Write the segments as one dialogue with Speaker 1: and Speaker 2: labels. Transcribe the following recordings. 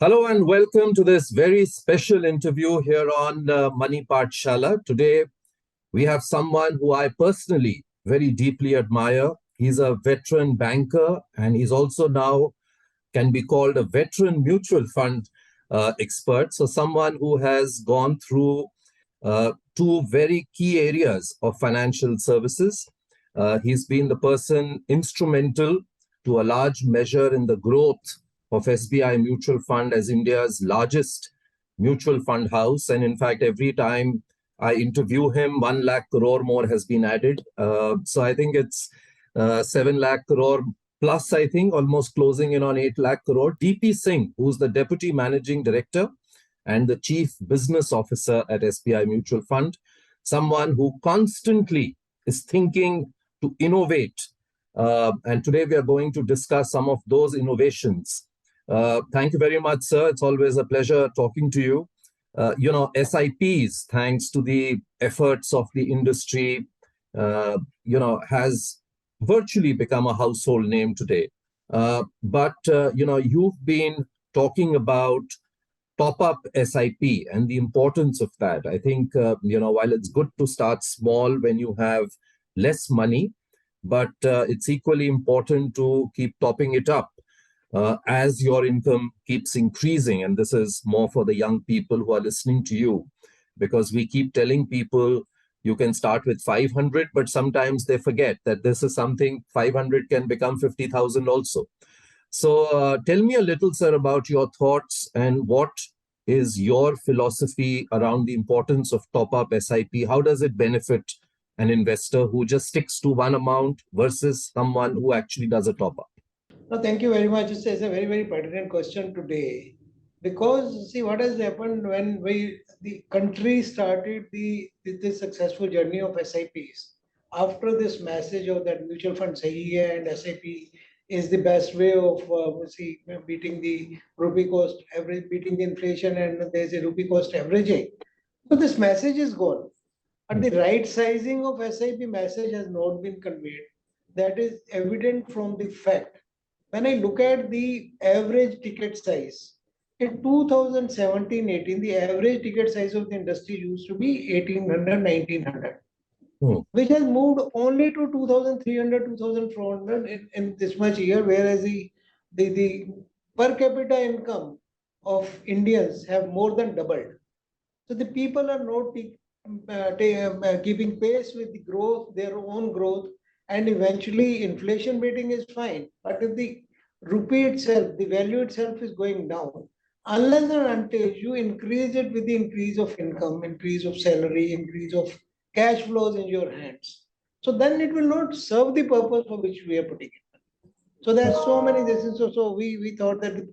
Speaker 1: Hello and welcome to this very special interview here on Money Paathshaala. Today, we have someone who I personally very deeply admire. He's a veteran banker and he's also now can be called a veteran mutual fund expert. So, someone who has gone through two very key areas of financial services. He's been the person instrumental to a large measure in the growth of SBI Mutual Fund as India's largest mutual fund house. And in fact, every time I interview him, 1 lakh crore more has been added. So I think it's 7 lakh crore plus, I think, almost closing in on 8 lakh crore. DP Singh, who's the Deputy Managing Director and the Chief Business Officer at SBI Mutual Fund, someone who constantly is thinking to innovate. And today we are going to discuss some of those innovations. Thank you very much, sir. It's always a pleasure talking to you. SIPs, thanks to the efforts of the industry, has virtually become a household name today. But you've been talking about top-up SIP and the importance of that. I think, while it's good to start small when you have less money, but it's equally important to keep topping it up as your income keeps increasing. And this is more for the young people who are listening to you, because we keep telling people you can start with 500, but sometimes they forget that this is something 500 can become 50,000 also. So tell me a little, sir, about your thoughts and what is your philosophy around the importance of top-up SIP? How does it benefit an investor who just sticks to one amount versus someone who actually does a top-up?
Speaker 2: No, thank you very much. It's a very, very pertinent question today. Because see what has happened when the country started this successful journey of SIPs. After this message of that mutual fund sahi hai and SIP is the best way of beating the rupee cost average, beating the inflation, and there's a rupee cost averaging. So this message is gone. But the right sizing of SIP message has not been conveyed. That is evident from the fact when I look at the average ticket size, in 2017-18, the average ticket size of the industry used to be 1800, 1900, which has moved only to 2300, 2400 in this much year, whereas the per capita income of Indians have more than doubled. So the people are not keeping pace with the growth, their own growth, and eventually inflation beating is fine. But if the rupee itself, the value itself is going down, unless and until you increase it with the increase of income, increase of salary, increase of cash flows in your hands, so then it will not serve the purpose for which we are putting it. So there are so many this. So we thought that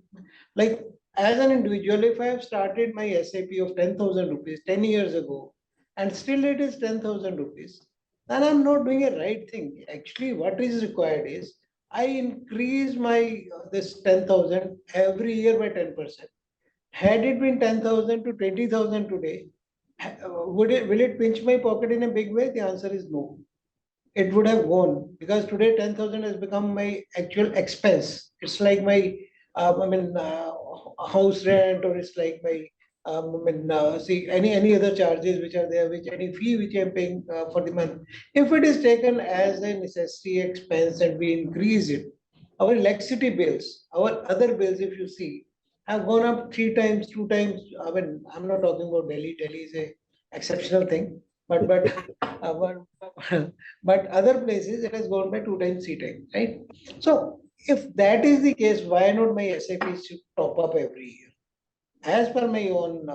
Speaker 2: like as an individual, if I have started my SIP of 10,000 rupees 10 years ago, and still it is 10,000 rupees, then I'm not doing a right thing. Actually, what is required is I increase my this 10,000 every year by 10%. Had it been 10,000 to 20,000 today, will it pinch my pocket in a big way? The answer is no. It would have gone because today 10,000 has become my actual expense. It's like my house rent, or it's like my see any other charges which are there, which any fee which I'm paying for the month. If it is taken as a necessity expense and we increase it, our electricity bills, our other bills, if you see, have gone up three times, two times. I mean, I'm not talking about Delhi. Delhi is a exceptional thing, but but other places it has gone by two times, three times, right? So if that is the case, why not my SIP should top up every year? As per my own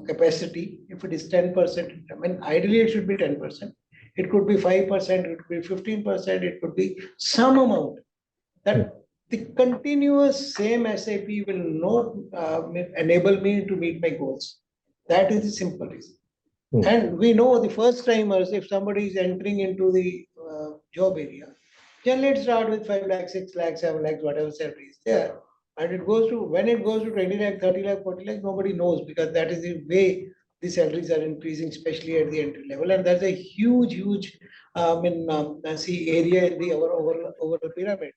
Speaker 2: capacity, if it is 10%, I mean, ideally it should be 10%. It could be 5%, it could be 15%, it could be some amount that the continuous same SIP will not enable me to meet my goals. That is the simple reason. And we know the first timers, if somebody is entering into the job area, generally it start with 5 lakhs, 6 lakhs, 7 lakhs, whatever salary is there. And it goes to, when it goes to 20 lakh, 30 lakh, 40 lakh, nobody knows, because that is the way the salaries are increasing, especially at the entry level. And that's a huge area in over the pyramid.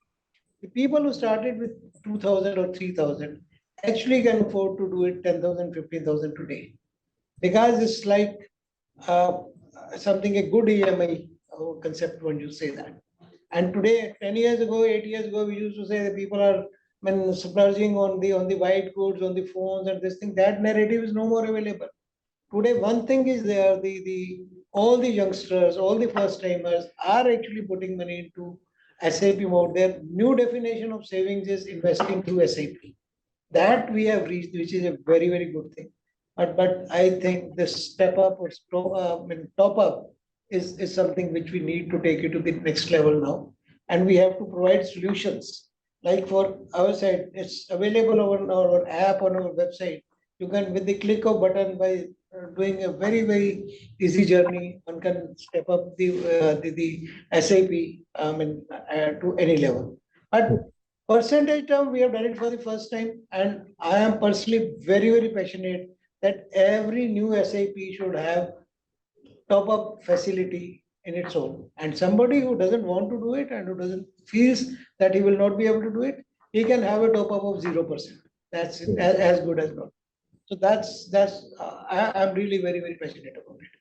Speaker 2: The people who started with 2,000 or 3,000 actually can afford to do it 10,000, 15,000 today. Because it's like uh, something a good EMI concept when you say that. And today, 10 years ago, 8 years ago, we used to say that people are splurging on the white goods, on the phones and this thing. That narrative is no more available. Today, one thing is there, the all the youngsters, all the first timers are actually putting money into SIP mode. Their new definition of savings is investing through SIP. That we have reached, which is a very, very good thing. But I think this step up or top up is something which we need to take it to the next level now. And we have to provide solutions. Like for our side, it's available on our app, on our website. You can, with the click of button, by doing a very, very easy journey, one can step up the SIP to any level. But percentage term, we have done it for the first time, and I am personally very, very passionate that every new SIP should have top up facility in its own. And somebody who doesn't want to do it and who doesn't feels that he will not be able to do it, he can have a top up of 0%. That's as good as not. So I'm really very, very passionate about it.